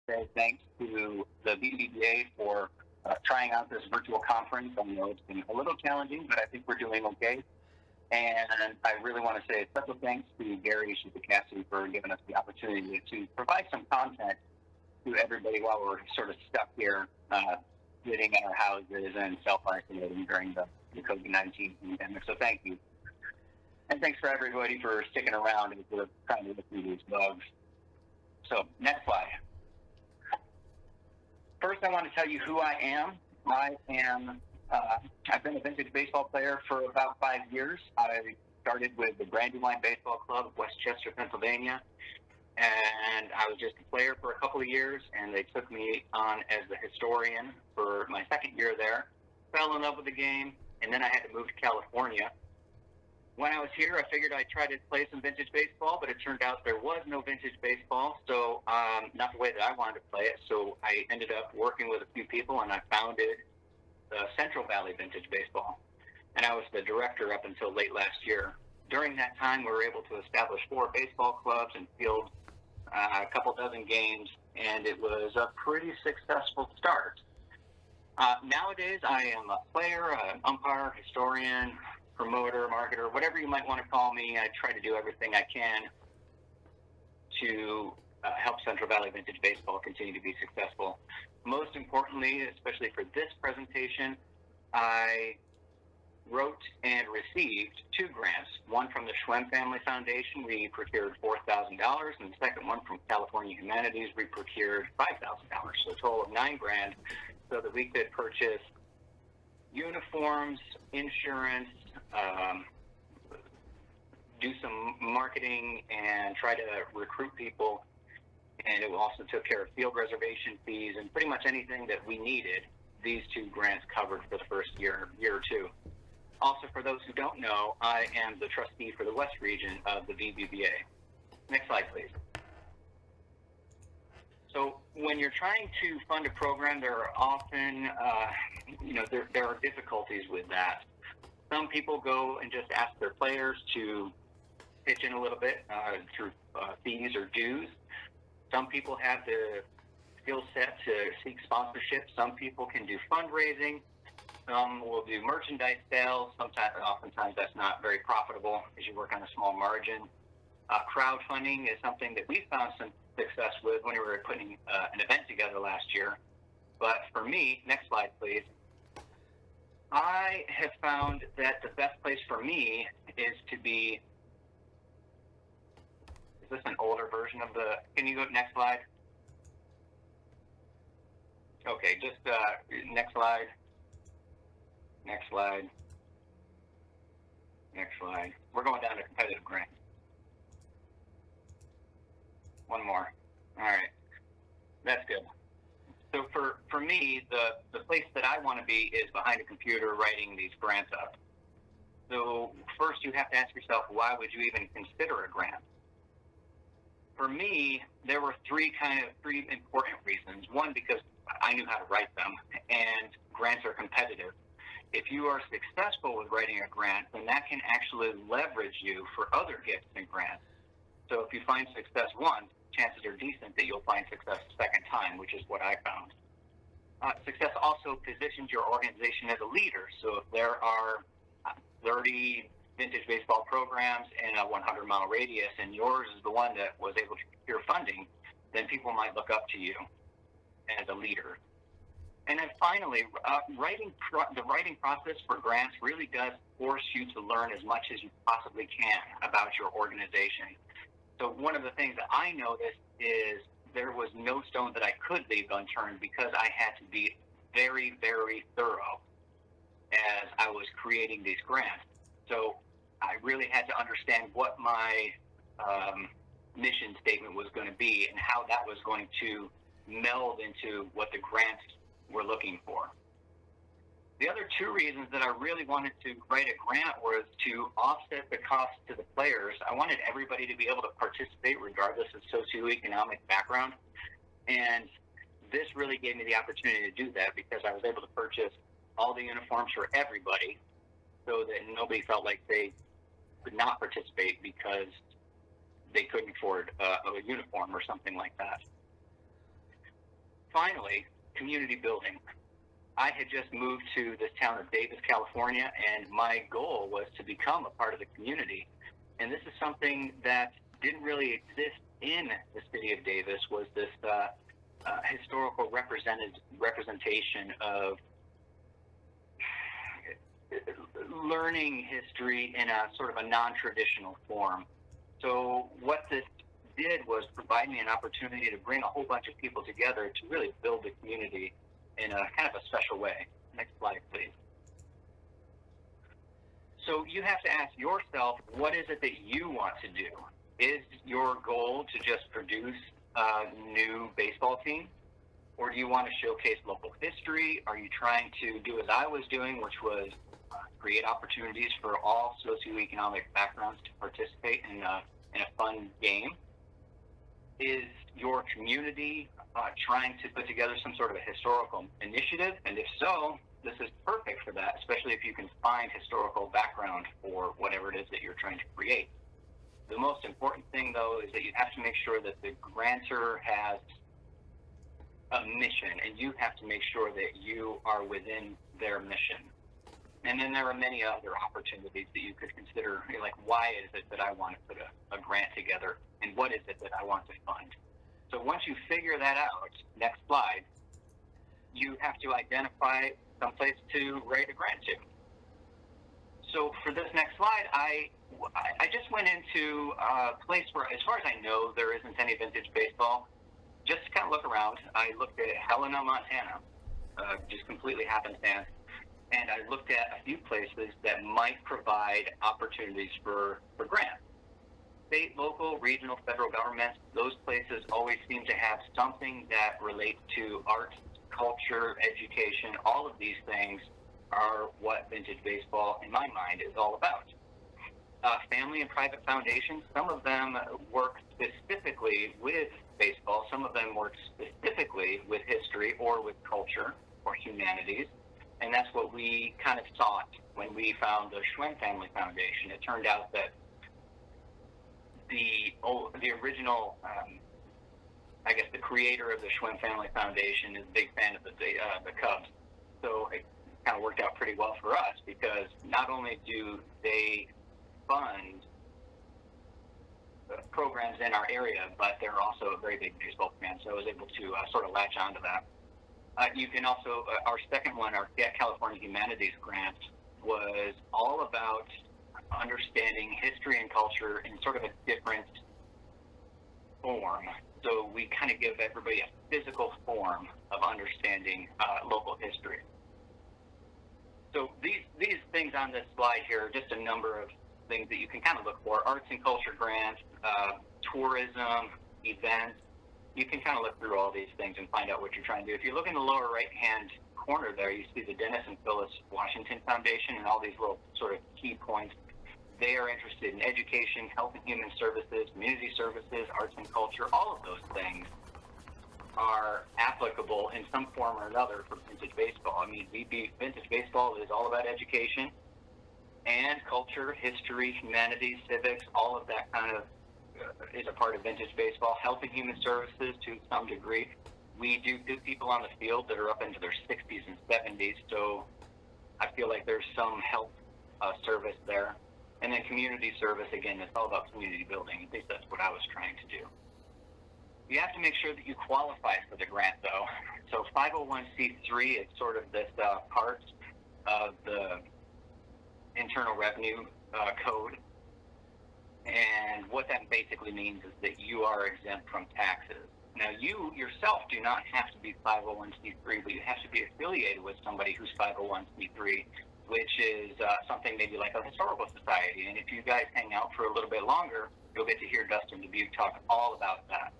say thanks to the VBBA for trying out this virtual conference. I know it's been a little challenging, but I think we're doing okay. And I really want to say a special thanks to Gary Shibakasi for giving us the opportunity to provide some content to everybody while we're sort of stuck here, sitting in our houses and self-isolating during the COVID-19 pandemic. So thank you. And thanks for everybody for sticking around as we're trying to look through these bugs. So next slide. First, I want to tell you who I am. I've been a vintage baseball player for about 5 years. I started with the Brandywine Baseball Club of Westchester, Pennsylvania, and I was just a player for a couple of years, and they took me on as the historian for my second year there. Fell in love with the game, and then I had to move to California. When I was here, I figured I'd try to play some vintage baseball, but it turned out there was no vintage baseball, so not the way that I wanted to play it. So I ended up working with a few people, and I founded the Central Valley Vintage Baseball, and I was the director up until late last year. During that time, we were able to establish 4 baseball clubs and field a couple dozen games, and it was a pretty successful start. Nowadays, I am a player, an umpire, historian, promoter, marketer, whatever you might want to call me. I try to do everything I can to help Central Valley Vintage Baseball continue to be successful. Most importantly, especially for this presentation, I wrote and received 2 grants. One from the Schwem Family Foundation, we procured $4,000, and the second one from California Humanities, we procured $5,000, so a total of $9,000, so that we could purchase uniforms, insurance, do some marketing, and try to recruit people. And it also took care of field reservation fees and pretty much anything that we needed. These 2 grants covered for the first year or two. Also, for those who don't know, I am the trustee for the West region of the VBBA. Next slide, please. So when you're trying to fund a program, there are often, there are difficulties with that. Some people go and just ask their players to pitch in a little bit through fees or dues. Some people have the skill set to seek sponsorship. Some people can do fundraising. Some will do merchandise sales. Oftentimes that's not very profitable as you work on a small margin. Crowdfunding is something that we found some success with when we were putting an event together last year. But for me, next slide, please. I have found that the best place for me is to be, is this an older version of the, can you go next slide? Okay, just next slide. Next slide. Next slide. We're going down to competitive grants. One more. All right. That's good. So for me, the place that I want to be is behind a computer writing these grants up. So first you have to ask yourself, why would you even consider a grant? For me, there were 3 important reasons. One, because I knew how to write them, and grants are competitive. If you are successful with writing a grant, then that can actually leverage you for other gifts and grants. So if you find success once, chances are decent that you'll find success a second time, which is what I found. Success also positions your organization as a leader. So if there are 30 vintage baseball programs in a 100-mile radius, and yours is the one that was able to secure funding, then people might look up to you as a leader. And then finally, the writing process for grants really does force you to learn as much as you possibly can about your organization. So one of the things that I noticed is there was no stone that I could leave unturned because I had to be very, very thorough as I was creating these grants. So I really had to understand what my mission statement was going to be and how that was going to meld into what the grants were looking for. The other 2 reasons that I really wanted to write a grant was to offset the cost to the players. I wanted everybody to be able to participate regardless of socioeconomic background. And this really gave me the opportunity to do that because I was able to purchase all the uniforms for everybody so that nobody felt like they could not participate because they couldn't afford a uniform or something like that. finally, community building. I had just moved to this town of Davis, California, and my goal was to become a part of the community. And this is something that didn't really exist in the city of Davis, was this historical representation of learning history in a sort of a non-traditional form. So what this did was provide me an opportunity to bring a whole bunch of people together to really build the community in a kind of a special way. Next slide, please. So you have to ask yourself, what is it that you want to do? Is your goal to just produce a new baseball team? Or do you want to showcase local history? Are you trying to do as I was doing, which was create opportunities for all socioeconomic backgrounds to participate in a fun game? Is your community trying to put together some sort of a historical initiative? And if so, this is perfect for that, especially if you can find historical background for whatever it is that you're trying to create. The most important thing, though, is that you have to make sure that the grantor has a mission, and you have to make sure that you are within their mission. And then there are many other opportunities that you could consider, like, why is it that I want to put a grant together, and what is it that I want to fund? So once you figure that out, next slide, you have to identify someplace to write a grant to. So for this next slide, I just went into a place where, as far as I know, there isn't any vintage baseball. Just to kind of look around, I looked at Helena, Montana, just completely happenstance. And I looked at a few places that might provide opportunities for grants. State, local, regional, federal governments, those places always seem to have something that relates to arts, culture, education. All of these things are what vintage baseball, in my mind, is all about. Family and private foundations, some of them work specifically with baseball. Some of them work specifically with history or with culture or humanities. And that's what we kind of sought when we found the Schwinn Family Foundation. It turned out that the original, I guess the creator of the Schwinn Family Foundation is a big fan of the Cubs. So it kind of worked out pretty well for us, because not only do they fund programs in our area, but they're also a very big baseball fan. So I was able to sort of latch onto that. You can also, our second one, our California Humanities Grant, was all about understanding history and culture in sort of a different form. So we kind of give everybody a physical form of understanding local history. So these things on this slide here are just a number of things that you can kind of look for. Arts and culture grants, tourism, events. You can kind of look through all these things and find out what you're trying to do. If you look in the lower right-hand corner there, you see the Dennis and Phyllis Washington Foundation and all these little sort of key points. They are interested in education, health and human services, community services, arts and culture. All of those things are applicable in some form or another for vintage baseball. I mean, vintage baseball is all about education and culture, history, humanities, civics, all of that kind of is a part of vintage baseball. Health and human services to some degree. We do people on the field that are up into their 60s and 70s, so I feel like there's some health service there. And then community service, again, it's all about community building. At least that's what I was trying to do. You have to make sure that you qualify for the grant, though. So 501c3 is sort of this part of the Internal Revenue Code. And what that basically means is that you are exempt from taxes. Now, you yourself do not have to be 501c3, but you have to be affiliated with somebody who's 501c3, which is something maybe like a historical society. And if you guys hang out for a little bit longer, you'll get to hear Dustin Dubuque talk all about that.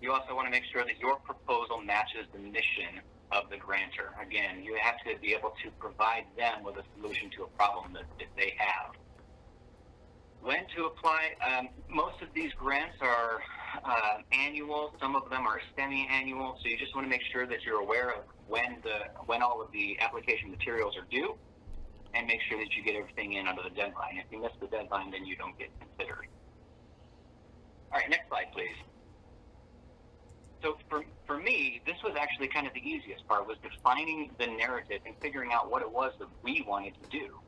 You also want to make sure that your proposal matches the mission of the grantor. Again, you have to be able to provide them with a solution to a problem that they have. When to apply, most of these grants are annual. Some of them are semi-annual. So you just want to make sure that you're aware of when all of the application materials are due, and make sure that you get everything in under the deadline. If you miss the deadline, then you don't get considered. All right, next slide, please. So for me, me, this was actually kind of the easiest part, was defining the narrative and figuring out what it was that we wanted to do.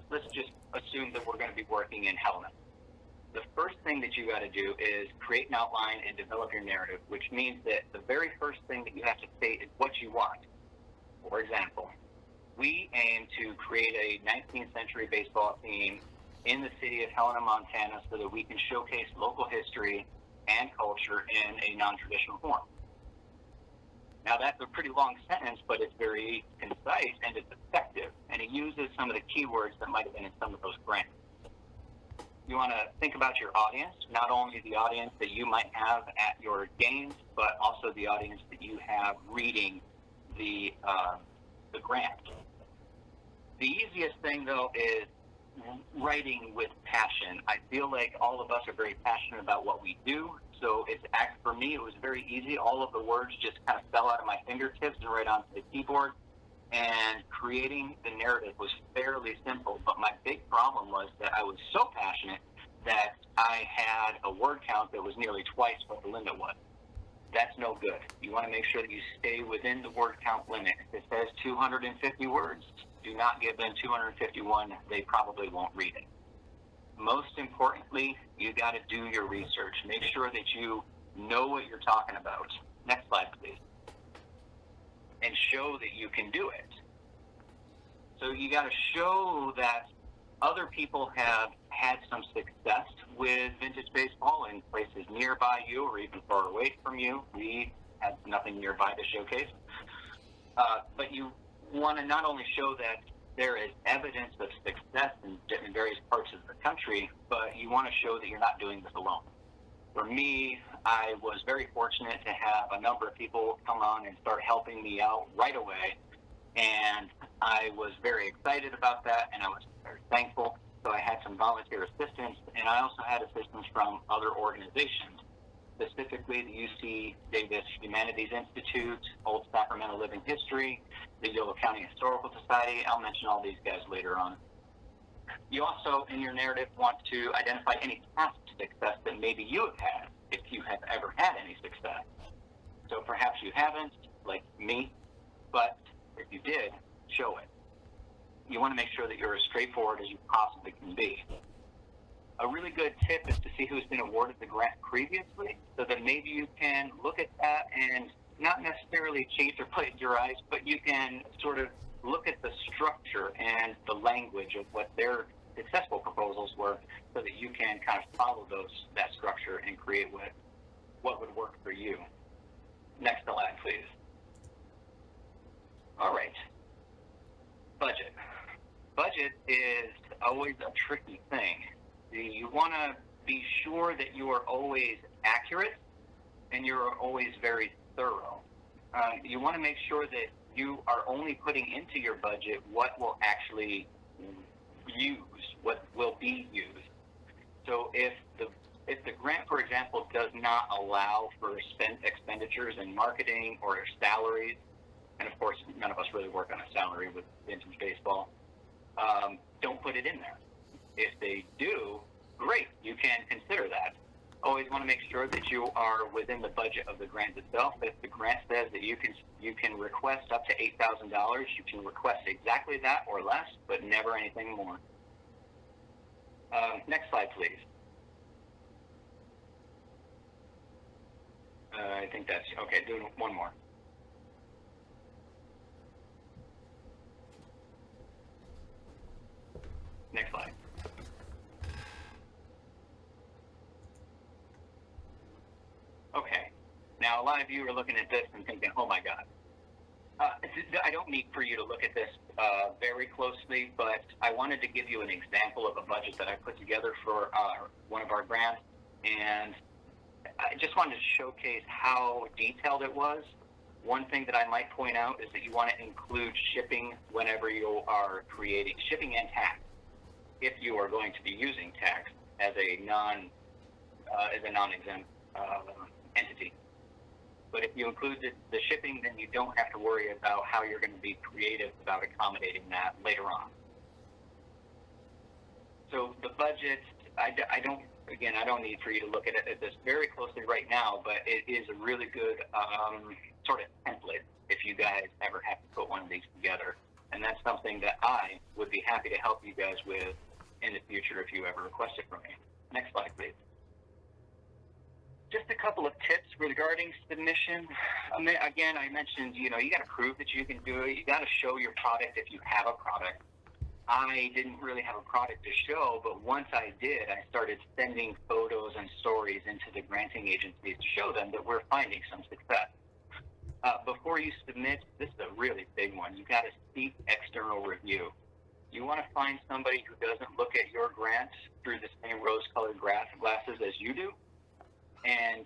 Let's just assume that we're going to be working in Helena. The first thing that you got to do is create an outline and develop your narrative, which means that the very first thing that you have to state is what you want. For example, we aim to create a 19th century baseball team in the city of Helena, Montana, so that we can showcase local history and culture in a non-traditional form. Now, that's a pretty long sentence, but it's very concise and it's effective, and it uses some of the keywords that might have been in some of those grants. You want to think about your audience, not only the audience that you might have at your games, but also the audience that you have reading the grant. The easiest thing, though, is writing with passion. I feel like all of us are very passionate about what we do, so for me, it was very easy. All of the words just kind of fell out of my fingertips and right onto the keyboard, and creating the narrative was fairly simple, but my big problem was that I was so passionate that I had a word count that was nearly twice what the limit was. That's no good. You want to make sure that you stay within the word count limit. If it says 250 words, do not give them 251. They probably won't read it. Most importantly, you got to do your research. Make sure that you know what you're talking about. Next slide, please. And show that you can do it. So you got to show that other people have had some success with vintage baseball in places nearby you or even far away from you. We have nothing nearby to showcase. But you want to not only show that there is evidence of success in various parts of the country, but you want to show that you're not doing this alone. For me, I was very fortunate to have a number of people come on and start helping me out right away, and I was very excited about that, and I was very thankful. So I had some volunteer assistance, and I also had assistance from other organizations, specifically the UC Davis Humanities Institute, Old Sacramento Living History, the Yolo County Historical Society. I'll mention all these guys later on. You also, in your narrative, want to identify any past success that maybe you have had, if you have ever had any success. So perhaps you haven't, like me, but if you did, show it. You want to make sure that you're as straightforward as you possibly can be. A really good tip is to see who's been awarded the grant previously, so that maybe you can look at that and not necessarily chase or plagiarize, but you can sort of look at the structure and the language of what their successful proposals were, so that you can kind of follow that structure and create what would work for you. Next slide, please. All right. Budget. Budget is always a tricky thing. You want to be sure that you are always accurate and you're always very thorough. You want to make sure that you are only putting into your budget what will actually what will be used. So if the grant, for example, does not allow for expenditures in marketing or salaries, and of course, none of us really work on a salary with vintage baseball, don't put it in there. If they do, great, you can consider that. Always want to make sure that you are within the budget of the grant itself. If the grant says that you can request up to $8,000, you can request exactly that or less, but never anything more. Next slide, please. I think that's okay. Do one more. Next slide. Okay. Now, a lot of you are looking at this and thinking, oh my God. I don't need for you to look at this very closely, but I wanted to give you an example of a budget that I put together for one of our grants, and I just wanted to showcase how detailed it was. One thing that I might point out is that you want to include shipping whenever you are creating shipping and tax, if you are going to be using tax as a non-exempt entity. But if you include the shipping, then you don't have to worry about how you're going to be creative about accommodating that later on. So the budget, I don't again, I don't need for you to look at this very closely right now, but it is a really good sort of template if you guys ever have to put one of these together. And that's something that I would be happy to help you guys with in the future if you ever request it from me. Next slide, please. Just a couple of tips regarding submission. Again, I mentioned, you got to prove that you can do it. You got to show your product if you have a product. I didn't really have a product to show, but once I did, I started sending photos and stories into the granting agencies to show them that we're finding some success. Before you submit, this is a really big one. You got to seek external review. You want to find somebody who doesn't look at your grant through the same rose-colored glasses as you do, and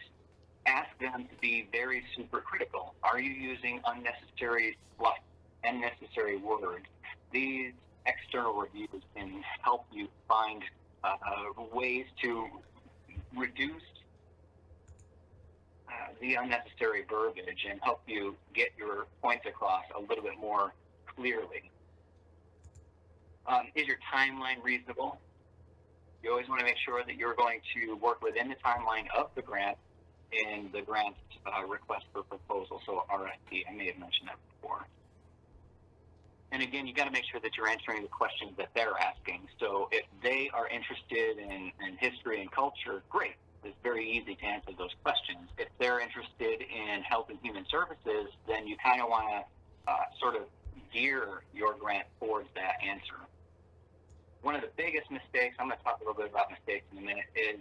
ask them to be very super critical. Are you using unnecessary fluff, unnecessary words? These external reviews can help you find ways to reduce the unnecessary verbiage and help you get your points across a little bit more clearly. Is your timeline reasonable? You always want to make sure that you're going to work within the timeline of the grant in the grant request for proposal, so RFP. I may have mentioned that before. And again, you got to make sure that you're answering the questions that they're asking. So if they are interested in history and culture, great. It's very easy to answer those questions. If they're interested in health and human services, then you kind of want to sort of gear your grant towards that answer. One of the biggest mistakes, I'm going to talk a little bit about mistakes in a minute, is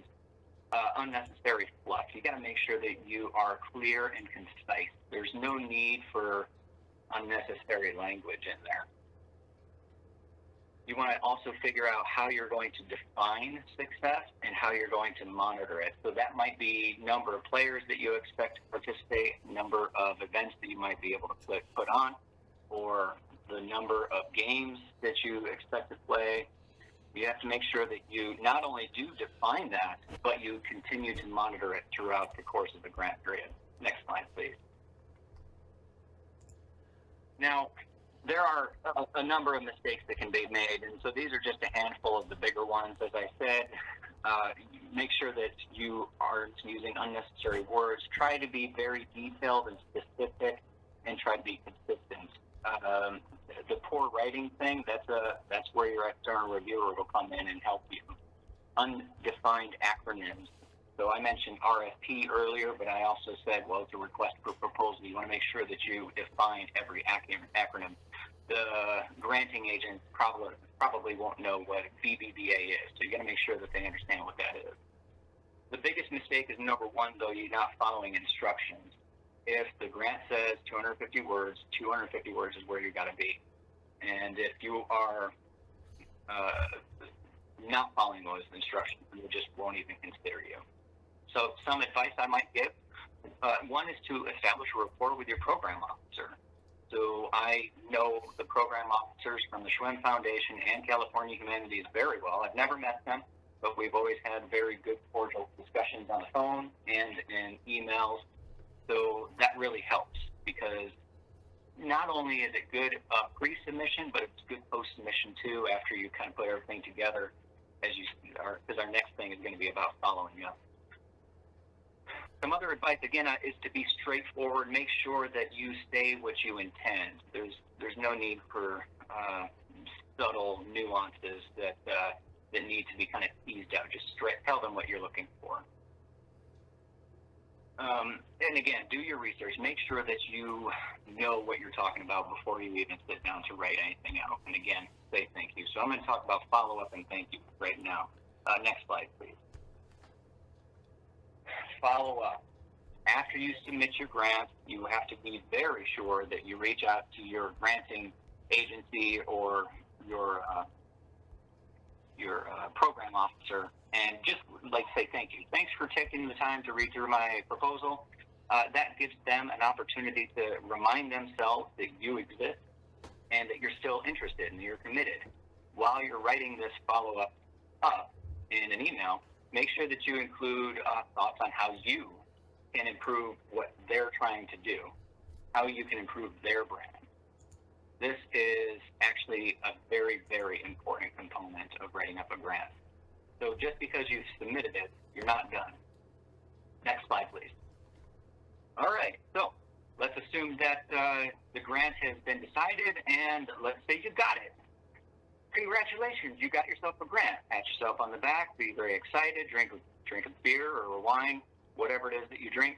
unnecessary fluff. You got to make sure that you are clear and concise. There's no need for unnecessary language in there. You want to also figure out how you're going to define success and how you're going to monitor it. So that might be number of players that you expect to participate, number of events that you might be able to put on, or the number of games that you expect to play. You have to make sure that you not only do define that, but you continue to monitor it throughout the course of the grant period. Next slide, please. Now, there are a number of mistakes that can be made, and so these are just a handful of the bigger ones. As I said, make sure that you aren't using unnecessary words. Try to be very detailed and specific, and try to be consistent. The poor writing thing, that's where your external reviewer will come in and help you. Undefined acronyms. So I mentioned RFP earlier, but I also said, well, it's a request for proposal. You want to make sure that you define every acronym. The granting agent probably won't know what VBBA is, so you got to make sure that they understand what that is. The biggest mistake is number one, though, you're not following instructions. If the grant says 250 words, 250 words is where you got to be. And if you are not following those instructions, we just won't even consider you. So some advice I might give, one is to establish a rapport with your program officer. So I know the program officers from the Schwinn Foundation and California Humanities very well. I've never met them, but we've always had very good, cordial discussions on the phone and in emails. So that really helps, because not only is it good pre-submission, but it's good post-submission too, after you kind of put everything together, because our next thing is going to be about following up. Some other advice, again, is to be straightforward. Make sure that you say what you intend. There's no need for subtle nuances that need to be kind of teased out. Just tell them what you're looking for. And again, do your research. Make sure that you know what you're talking about before you even sit down to write anything out. And again, say thank you. So I'm going to talk about follow-up and thank you right now. Next slide, please. Follow up. After you submit your grant, you have to be very sure that you reach out to your granting agency or your program officer and just say thank you. Thanks for taking the time to read through my proposal. That gives them an opportunity to remind themselves that you exist and that you're still interested and you're committed. While you're writing this follow-up up in an email, make sure that you include thoughts on how you can improve what they're trying to do, how you can improve their brand. This is actually a very, very important component of writing up a grant. So just because you've submitted it, you're not done. Next slide, please. All right, so let's assume that the grant has been decided, and let's say you got it. Congratulations, you got yourself a grant. Pat yourself on the back, be very excited, drink a beer or a wine, whatever it is that you drink.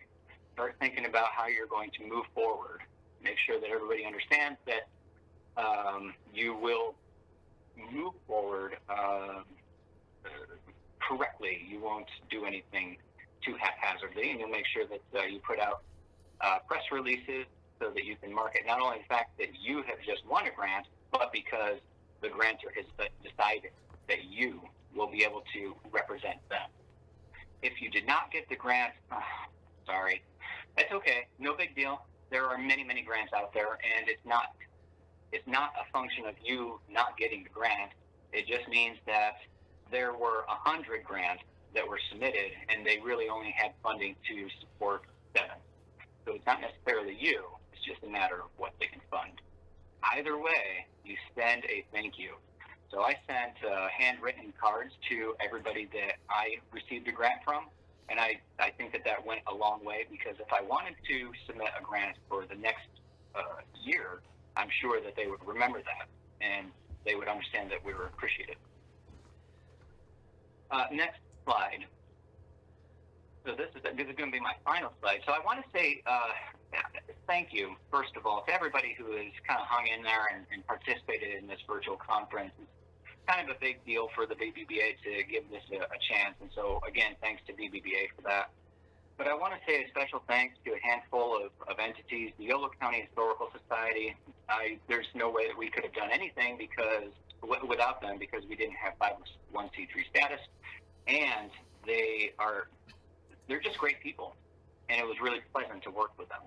Start thinking about how you're going to move forward. Make sure that everybody understands that you will move forward correctly. You won't do anything too haphazardly, and you'll make sure that you put out press releases so that you can market not only the fact that you have just won a grant, but because the grantor has decided that you will be able to represent them. If you did not get the grant, sorry, that's okay, no big deal. There are many, many grants out there, and it's not a function of you not getting the grant. It just means that there were 100 grants that were submitted, and they really only had funding to support 7. So it's not necessarily you, it's just a matter of what they can fund. Either way, you send a thank you. So I sent handwritten cards to everybody that I received a grant from, and I think that went a long way, because if I wanted to submit a grant for the next year, I'm sure that they would remember that, and they would understand that we were appreciative. Next slide. So this is going to be my final slide. So I want to say thank you, first of all, to everybody who has kind of hung in there and participated in this virtual conference. It's kind of a big deal for the VBBA to give this a chance. And so, again, thanks to VBBA for that. But I want to say a special thanks to a handful of entities, the Yolo County Historical Society. There's no way that we could have done anything without them, because we didn't have 501c3 status. And they're just great people, and it was really pleasant to work with them.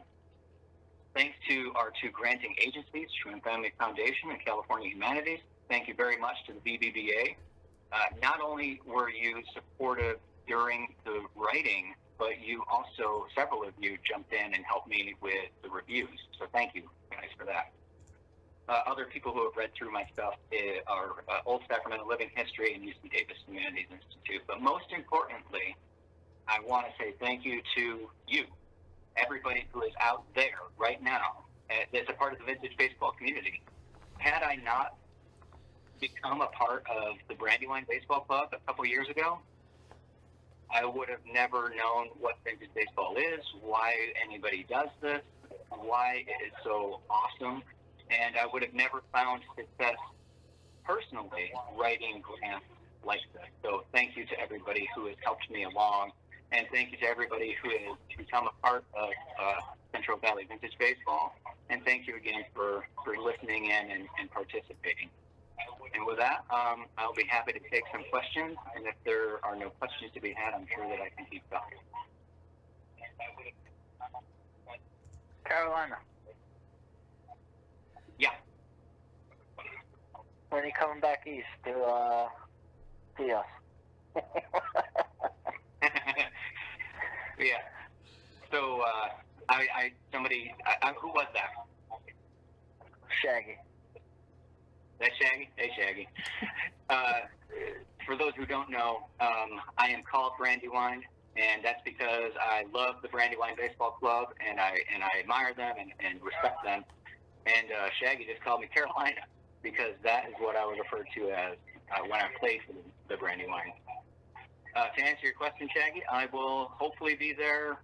Thanks to our 2 granting agencies, True and Family Foundation and California Humanities. Thank you very much to the VBBA. Not only were you supportive during the writing, but you also, several of you jumped in and helped me with the reviews. So thank you guys for that. Other people who have read through my stuff are Old Sacramento Living History and UC Davis Humanities Institute. But most importantly, I want to say thank you to you, everybody who is out there right now that's a part of the vintage baseball community. Had I not become a part of the Brandywine Baseball Club a couple years ago, I would have never known what vintage baseball is, why anybody does this, why it is so awesome, and I would have never found success personally writing grants like this. So thank you to everybody who has helped me along, and thank you to everybody who has become a part of Central Valley Vintage Baseball, and thank you again for listening in and participating. And with that, I'll be happy to take some questions, and if there are no questions to be had, I'm sure that I can keep going. Carolina. Yeah. When are you coming back east to see us? Yeah. So, who was that? Shaggy. That Shaggy? Hey, Shaggy. For those who don't know, I am called Brandywine, and that's because I love the Brandywine Baseball Club, and I admire them and respect them. And Shaggy just called me Carolina, because that is what I was referred to as when I played for the Brandywine. To answer your question, Shaggy, I will hopefully be there.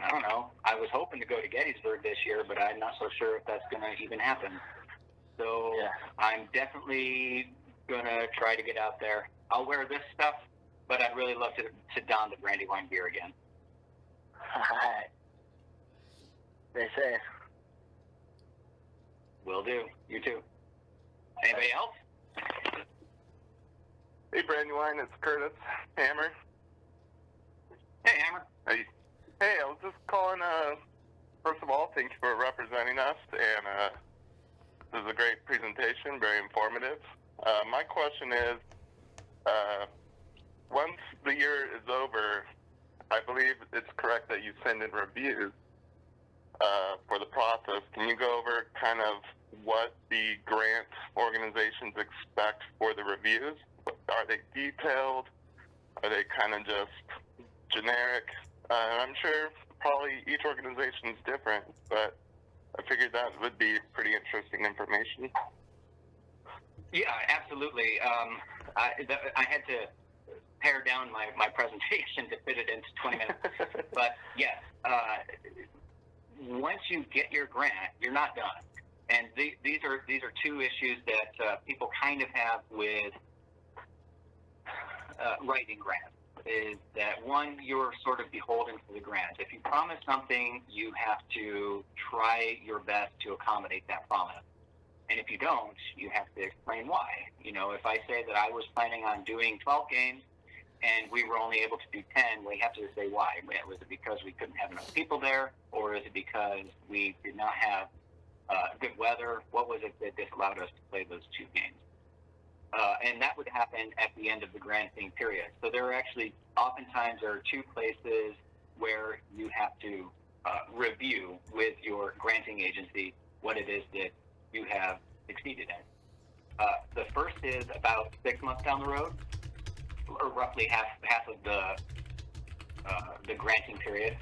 I don't know. I was hoping to go to Gettysburg this year, but I'm not so sure if that's going to even happen. So yeah. I'm definitely going to try to get out there. I'll wear this stuff, but I'd really love to don the Brandywine gear again. All right. They say. Will do. You too. Anybody else? Hey, Brandywine, it's Curtis. Hammer. Hey, Hammer. Hey, I was just calling, first of all, thank you for representing us, and this is a great presentation, very informative. My question is, once the year is over, I believe it's correct that you send in reviews for the process. Can you go over kind of what the grant organizations expect for the reviews? Are they detailed? Are they kind of just generic? I'm sure probably each organization is different, but I figured that would be pretty interesting information. Yeah, absolutely. I had to pare down my presentation to fit it into 20 minutes. But yes, once you get your grant, you're not done. And these are two issues that people kind of have with writing grants. Is that one, you're sort of beholden to the grant. If you promise something, you have to try your best to accommodate that promise. And if you don't, you have to explain why. You know, if I say that I was planning on doing 12 games and we were only able to do 10, we have to say why. Was it because we couldn't have enough people there, or is it because we did not have good weather? What was it that disallowed us to play those 2 games? And that would happen at the end of the granting period. So there are actually, oftentimes there are 2 places where you have to review with your granting agency what it is that you have succeeded in. The first is about 6 months down the road, or roughly half of the granting period.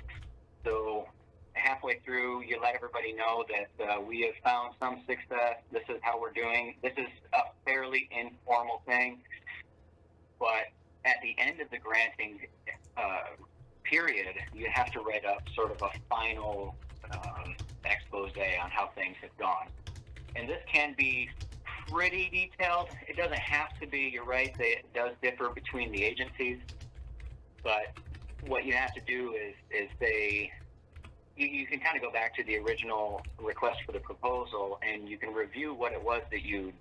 So halfway through, you let everybody know that we have found some success. This is how we're doing. This is a fairly informal thing, but at the end of the granting period, you have to write up sort of a final expose on how things have gone. And this can be pretty detailed. It doesn't have to be. You're right. It does differ between the agencies, but what you have to do is say, you can kind of go back to the original request for the proposal, and you can review what it was that you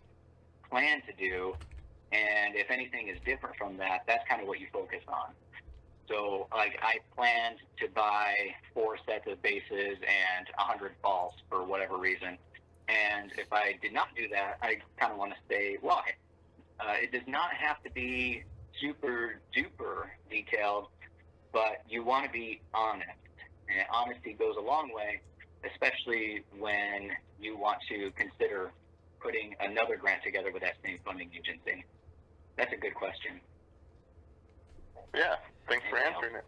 planned to do, and if anything is different from that, that's kind of what you focus on. So, like, I planned to buy 4 sets of bases and 100 balls for whatever reason, and if I did not do that, I kind of want to say why. It does not have to be super duper detailed, but you want to be honest. And honesty goes a long way, especially when you want to consider putting another grant together with that same funding agency. That's a good question. Yeah, thanks for answering it.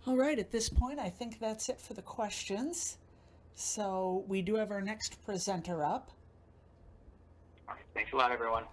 All right, at this point, I think that's it for the questions. So we do have our next presenter up. Thanks a lot, everyone.